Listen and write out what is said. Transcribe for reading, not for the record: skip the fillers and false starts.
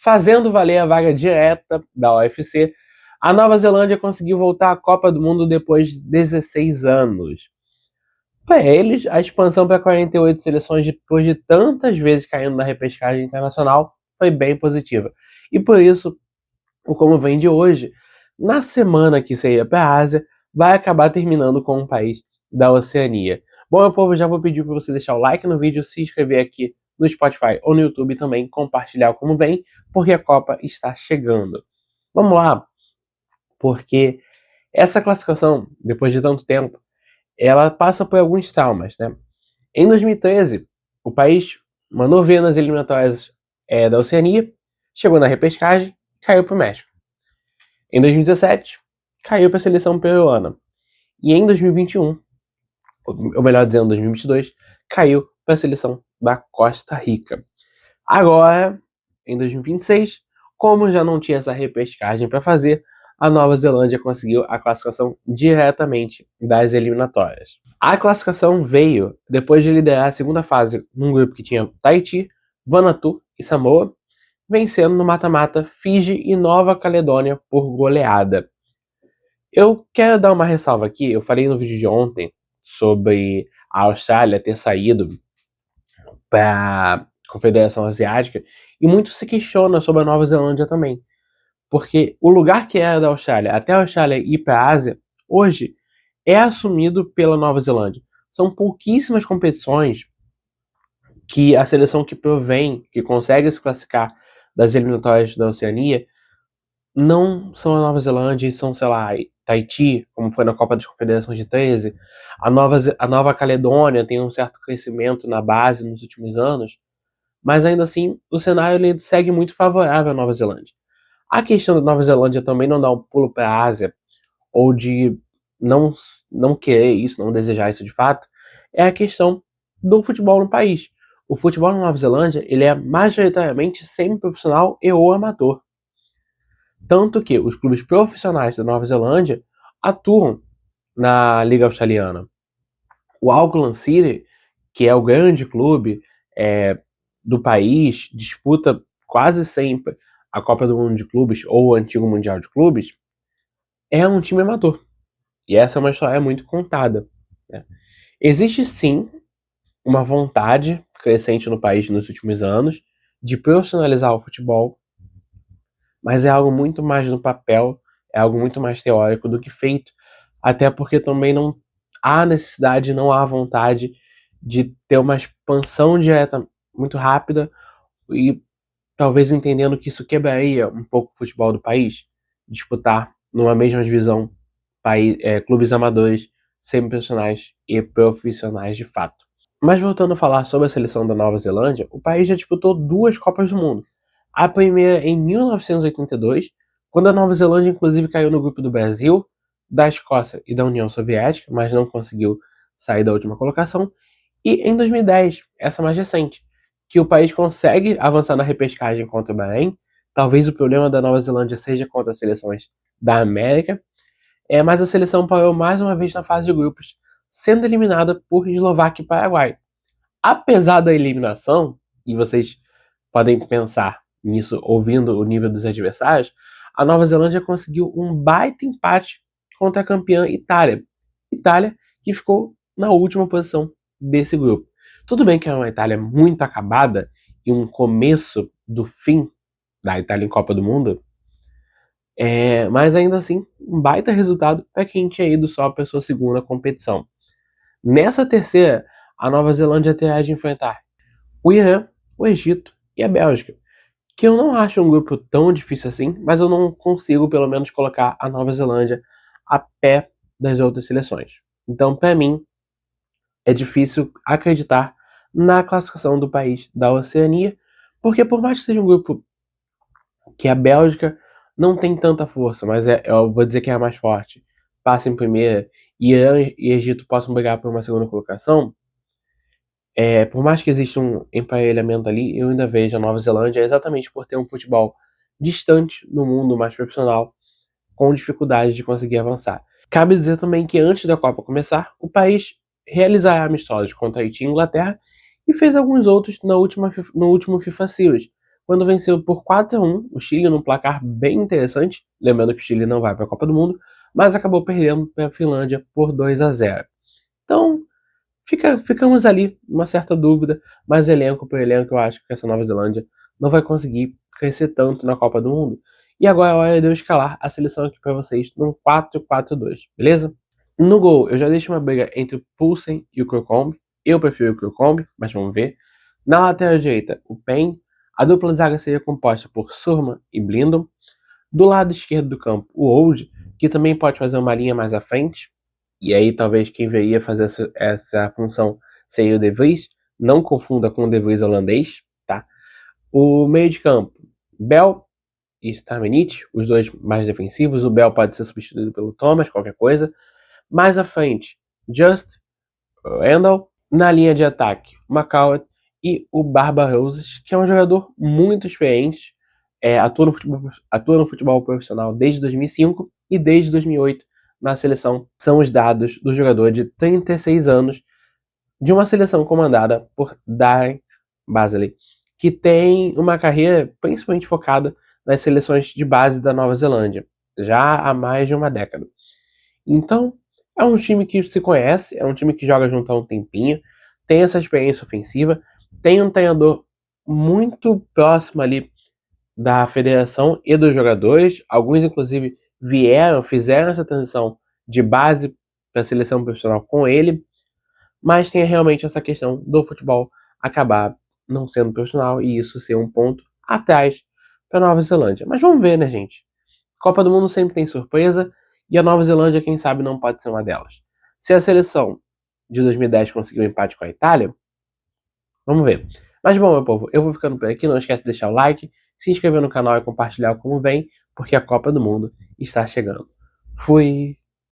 Fazendo valer a vaga direta da UFC, a Nova Zelândia conseguiu voltar à Copa do Mundo depois de 16 anos. Para eles, a expansão para 48 seleções depois de tantas vezes caindo na repescagem internacional foi bem positiva. E por isso, o Como Vem de hoje, na semana que seria para a Ásia, vai acabar terminando com um país da Oceania. Bom, meu povo, já vou pedir para você deixar o like no vídeo, se inscrever aqui no Spotify ou no YouTube também, compartilhar o Como Vem, porque a Copa está chegando. Vamos lá, porque essa classificação, depois de tanto tempo, ela passa por alguns traumas, né? Em 2013, o país mandou ver nas eliminatórias da Oceania, chegou na repescagem, caiu para o México. Em 2017, caiu para a seleção peruana. E em 2021, ou melhor dizendo, 2022, caiu para a seleção da Costa Rica. Agora, em 2026, como já não tinha essa repescagem para fazer, a Nova Zelândia conseguiu a classificação diretamente das eliminatórias. A classificação veio depois de liderar a segunda fase num grupo que tinha Tahiti, Vanuatu e Samoa, vencendo no mata-mata Fiji e Nova Caledônia por goleada. Eu quero dar uma ressalva aqui, eu falei no vídeo de ontem sobre a Austrália ter saído para a Confederação Asiática e muito se questiona sobre a Nova Zelândia também. Porque o lugar que era da Austrália até a Austrália ir para a Ásia, hoje é assumido pela Nova Zelândia. São pouquíssimas competições que a seleção que provém, que consegue se classificar das eliminatórias da Oceania, não são a Nova Zelândia e são, sei lá, Tahiti, como foi na Copa das Confederações de 13. A Nova Caledônia tem um certo crescimento na base nos últimos anos, mas ainda assim o cenário ele segue muito favorável à Nova Zelândia. A questão da Nova Zelândia também não dar um pulo para a Ásia, ou de não querer isso, não desejar isso de fato, é a questão do futebol no país. O futebol na Nova Zelândia ele é majoritariamente semi-profissional e ou amador. Tanto que os clubes profissionais da Nova Zelândia atuam na Liga Australiana. O Auckland City, que é o grande clube do país, disputa quase sempre a Copa do Mundo de Clubes ou o antigo Mundial de Clubes, é um time amador. E essa é uma história muito contada, né? Existe sim uma vontade crescente no país nos últimos anos de profissionalizar o futebol, mas é algo muito mais no papel, é algo muito mais teórico do que feito, até porque também não há necessidade, não há vontade de ter uma expansão direta muito rápida e talvez entendendo que isso quebraria um pouco o futebol do país, disputar numa mesma divisão clubes amadores, semi-profissionais e profissionais de fato. Mas voltando a falar sobre a seleção da Nova Zelândia, o país já disputou 2 Copas do Mundo. A primeira em 1982, quando a Nova Zelândia inclusive caiu no grupo do Brasil, da Escócia e da União Soviética, mas não conseguiu sair da última colocação. E em 2010, essa mais recente, que o país consegue avançar na repescagem contra o Bahrein. Talvez o problema da Nova Zelândia seja contra as seleções da América, mas a seleção parou mais uma vez na fase de grupos, sendo eliminada por Eslováquia e Paraguai. Apesar da eliminação, e vocês podem pensar nisso ouvindo o nível dos adversários, a Nova Zelândia conseguiu um baita empate contra a campeã Itália. Itália que ficou na última posição desse grupo. Tudo bem que é uma Itália muito acabada e um começo do fim da Itália em Copa do Mundo, mas ainda assim, um baita resultado para quem tinha ido só para sua segunda competição. Nessa terceira, a Nova Zelândia terá de enfrentar o Irã, o Egito e a Bélgica, que eu não acho um grupo tão difícil assim, mas eu não consigo pelo menos colocar a Nova Zelândia a pé das outras seleções. Então, para mim, é difícil acreditar na classificação do país da Oceania, porque por mais que seja um grupo que a Bélgica não tem tanta força, mas eu vou dizer que é a mais forte, passa em primeira, e Irã e Egito possam brigar por uma segunda colocação, por mais que exista um emparelhamento ali, eu ainda vejo a Nova Zelândia exatamente por ter um futebol distante no mundo mais profissional, com dificuldade de conseguir avançar. Cabe dizer também que antes da Copa começar, o país realizará amistosos contra Haiti e Inglaterra e fez alguns outros no último FIFA Series, quando venceu por 4-1 o Chile num placar bem interessante, lembrando que o Chile não vai para a Copa do Mundo, mas acabou perdendo para a Finlândia por 2-0. Então, ficamos ali, uma certa dúvida, mas elenco por elenco, eu acho que essa Nova Zelândia não vai conseguir crescer tanto na Copa do Mundo. E agora é hora de eu escalar a seleção aqui para vocês num 4-4-2, beleza? No gol, eu já deixo uma briga entre o Poulsen e o Krokombi. Eu prefiro o Krokombi, mas vamos ver. Na lateral direita, o Pen. A dupla de zaga seria composta por Surman e Blindon. Do lado esquerdo do campo, o Old, que também pode fazer uma linha mais à frente. E aí talvez quem viria fazer essa função seria o De Vries. Não confunda com o De Vries holandês, tá? O meio de campo, Bell e Stamenic, os dois mais defensivos. O Bell pode ser substituído pelo Thomas, qualquer coisa. Mais à frente, Just, Randall. Na linha de ataque, McCall e o Barba Roses, que é um jogador muito experiente, atua no futebol profissional desde 2005 e desde 2008 na seleção. São os dados do jogador de 36 anos de uma seleção comandada por Darren Basley, que tem uma carreira principalmente focada nas seleções de base da Nova Zelândia, já há mais de uma década. Então, é um time que se conhece, é um time que joga junto há um tempinho, tem essa experiência ofensiva, tem um treinador muito próximo ali da federação e dos jogadores. Alguns, inclusive, fizeram essa transição de base para a seleção profissional com ele, mas tem realmente essa questão do futebol acabar não sendo profissional e isso ser um ponto atrás para Nova Zelândia. Mas vamos ver, né, gente? Copa do Mundo sempre tem surpresa e a Nova Zelândia, quem sabe, não pode ser uma delas. Se a seleção de 2010 conseguiu um empate com a Itália, vamos ver. Mas bom, meu povo, eu vou ficando por aqui. Não esquece de deixar o like, se inscrever no canal e compartilhar como vem, porque a Copa do Mundo está chegando. Fui!